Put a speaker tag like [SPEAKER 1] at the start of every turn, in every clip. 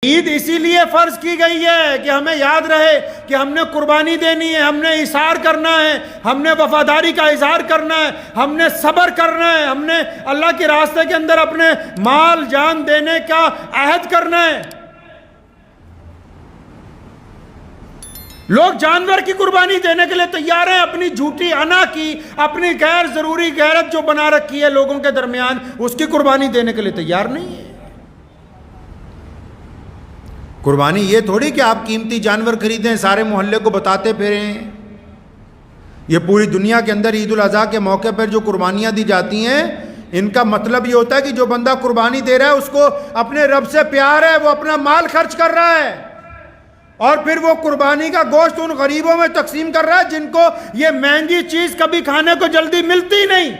[SPEAKER 1] عید اسی لیے فرض کی گئی ہے کہ ہمیں یاد رہے کہ ہم نے قربانی دینی ہے، ہم نے اظہار کرنا ہے، ہم نے وفاداری کا اظہار کرنا ہے، ہم نے صبر کرنا ہے، ہم نے اللہ کے راستے کے اندر اپنے مال جان دینے کا عہد کرنا ہے۔ لوگ جانور کی قربانی دینے کے لیے تیار ہیں، اپنی جھوٹی انا کی، اپنی غیر ضروری غیرت جو بنا رکھی ہے لوگوں کے درمیان، اس کی قربانی دینے کے لیے تیار نہیں ہے۔ قربانی یہ تھوڑی کہ آپ قیمتی جانور خریدیں، سارے محلے کو بتاتے پھریں۔ یہ پوری دنیا کے اندر عید الاضحیٰ کے موقع پر جو قربانیاں دی جاتی ہیں، ان کا مطلب یہ ہوتا ہے کہ جو بندہ قربانی دے رہا ہے اس کو اپنے رب سے پیار ہے، وہ اپنا مال خرچ کر رہا ہے، اور پھر وہ قربانی کا گوشت ان غریبوں میں تقسیم کر رہا ہے جن کو یہ مہنگی چیز کبھی کھانے کو جلدی ملتی نہیں۔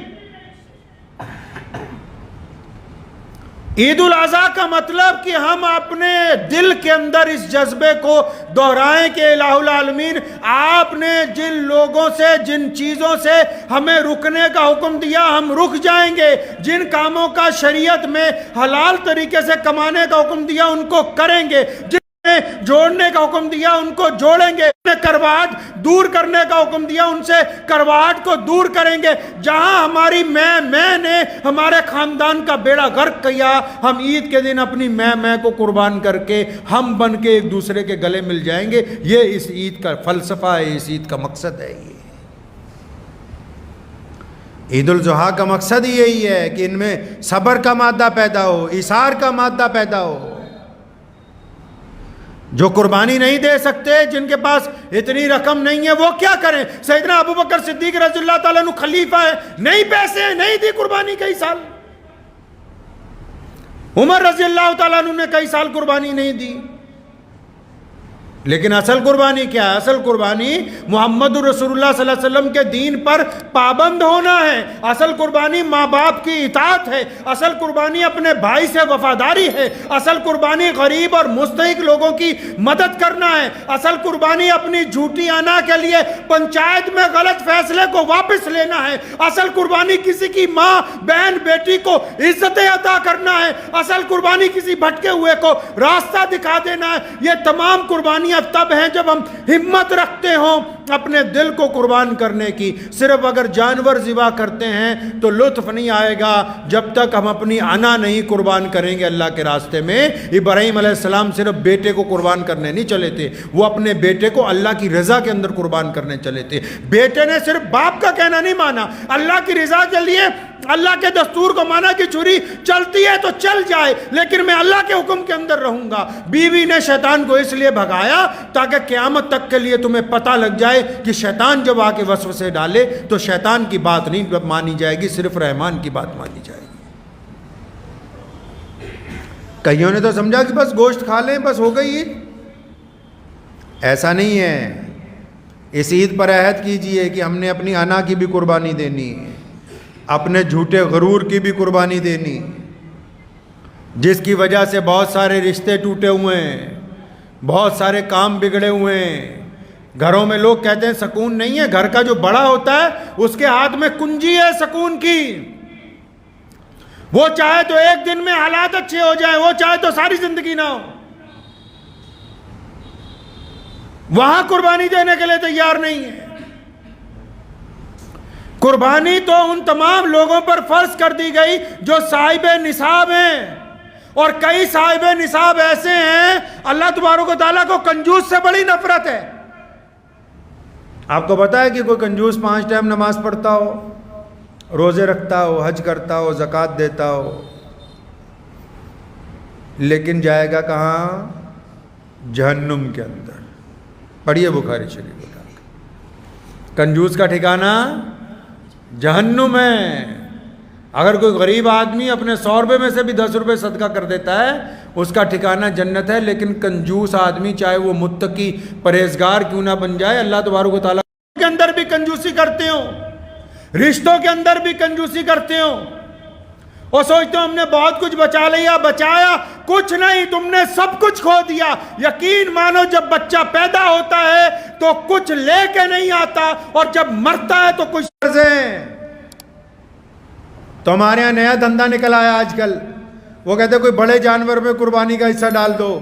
[SPEAKER 1] عید الاضحیٰ کا مطلب کہ ہم اپنے دل کے اندر اس جذبے کو دہرائیں کہ الہ العالمین آپ نے جن لوگوں سے، جن چیزوں سے ہمیں رکنے کا حکم دیا ہم رک جائیں گے، جن کاموں کا شریعت میں حلال طریقے سے کمانے کا حکم دیا ان کو کریں گے، جن نے جوڑنے کا حکم دیا ان کو جوڑیں گے، کرواہٹ دور کرنے کا حکم دیا ان سے کرواہٹ کو دور کریں گے۔ جہاں ہماری میں نے ہمارے خاندان کا بیڑا غرق کیا، ہم عید کے دن اپنی میں کو قربان کر کے ہم بن کے ایک دوسرے کے گلے مل جائیں گے۔ یہ اس عید کا فلسفہ ہے، اس عید کا مقصد ہے۔ یہ عید الاضحیٰ کا مقصد ہی یہی ہے کہ ان میں صبر کا مادہ پیدا ہو، ایثار کا مادہ پیدا ہو۔ جو قربانی نہیں دے سکتے، جن کے پاس اتنی رقم نہیں ہے، وہ کیا کریں؟ سیدنا ابوبکر صدیق رضی اللہ تعالیٰ عنہ خلیفہ ہے، نہیں پیسے ہیں، نہیں دی قربانی کئی سال۔ عمر رضی اللہ تعالیٰ عنہ نے کئی سال قربانی نہیں دی۔ لیکن اصل قربانی کیا ہے؟ اصل قربانی محمد رسول اللہ صلی اللہ علیہ وسلم کے دین پر پابند ہونا ہے۔ اصل قربانی ماں باپ کی اطاعت ہے۔ اصل قربانی اپنے بھائی سے وفاداری ہے۔ اصل قربانی غریب اور مستحق لوگوں کی مدد کرنا ہے۔ اصل قربانی اپنی جھوٹی انا کے لیے پنچایت میں غلط فیصلے کو واپس لینا ہے۔ اصل قربانی کسی کی ماں، بہن، بیٹی کو عزتیں عطا کرنا ہے۔ اصل قربانی کسی بھٹکے ہوئے کو راستہ دکھا دینا ہے۔ یہ تمام قربانیاں تب ہیں جب ہم ہمت رکھتے ہوں اپنے دل کو قربان کرنے کی۔ صرف اگر جانور ذبح کرتے ہیں تو لطف نہیں آئے گا جب تک ہم اپنی انا نہیں قربان کریں گے اللہ کے راستے میں۔ ابراہیم علیہ السلام صرف بیٹے کو قربان کرنے نہیں چلے تھے، وہ اپنے بیٹے کو اللہ کی رضا کے اندر قربان کرنے چلے تھے۔ بیٹے نے صرف باپ کا کہنا نہیں مانا، اللہ کی رضا کے لیے اللہ کے دستور کو مانا کہ چھری چلتی ہے تو چل جائے لیکن میں اللہ کے حکم کے اندر رہوں گا۔ بیوی نے شیطان کو اس لیے بھگایا تاکہ قیامت تک کے لیے تمہیں پتہ لگ جائے کہ شیطان جب آ کے وسوسے ڈالے تو شیطان کی بات نہیں مانی جائے گی، صرف رحمان کی بات مانی جائے گی۔ کئیوں نے تو سمجھا کہ بس گوشت کھا لیں بس ہو گئی عید۔ ایسا نہیں ہے۔ اس عید پر عہد کیجئے کہ ہم نے اپنی انا کی بھی قربانی دینی، اپنے جھوٹے غرور کی بھی قربانی دینی، جس کی وجہ سے بہت سارے رشتے ٹوٹے ہوئے ہیں، بہت سارے کام بگڑے ہوئے ہیں۔ گھروں میں لوگ کہتے ہیں سکون نہیں ہے، گھر کا جو بڑا ہوتا ہے اس کے ہاتھ میں کنجی ہے سکون کی۔ وہ چاہے تو ایک دن میں حالات اچھے ہو جائیں، وہ چاہے تو ساری زندگی نہ ہو، وہاں قربانی دینے کے لیے تیار نہیں ہے۔ قربانی تو ان تمام لوگوں پر فرض کر دی گئی جو صاحب نصاب ہیں، اور کئی صاحب نصاب ایسے ہیں اللہ تبارک و تعالیٰ کو کنجوس سے بڑی نفرت ہے۔ آپ کو پتا ہے کہ کوئی کنجوس 5 ٹائم نماز پڑھتا ہو، روزے رکھتا ہو، حج کرتا ہو، زکوٰۃ دیتا ہو، لیکن جائے گا کہاں؟ جہنم کے اندر۔ پڑھیے بخاری شریف اٹھا کے، کنجوس کا ٹھکانہ جہنم ہے۔ اگر کوئی غریب آدمی اپنے 100 روپے میں سے بھی 10 روپے صدقہ کر دیتا ہے اس کا ٹھکانہ جنت ہے، لیکن کنجوس آدمی چاہے وہ متقی پرہیزگار کیوں نہ بن جائے، اللہ تبارک و تعالیٰ کے اندر بھی کنجوسی کرتے ہوں، رشتوں کے اندر بھی کنجوسی کرتے ہوں، اور سوچتے ہو ہم نے بہت کچھ بچا لیا، بچایا کچھ نہیں، تم نے سب کچھ کھو دیا۔ یقین مانو جب بچہ پیدا ہوتا ہے تو کچھ لے کے نہیں آتا، اور جب مرتا ہے تو کچھ چیزیں۔ تو ہمارے یہاں نیا دھندا نکل آیا آج کل، وہ کہتے ہیں کوئی بڑے جانور میں قربانی کا حصہ ڈال دو۔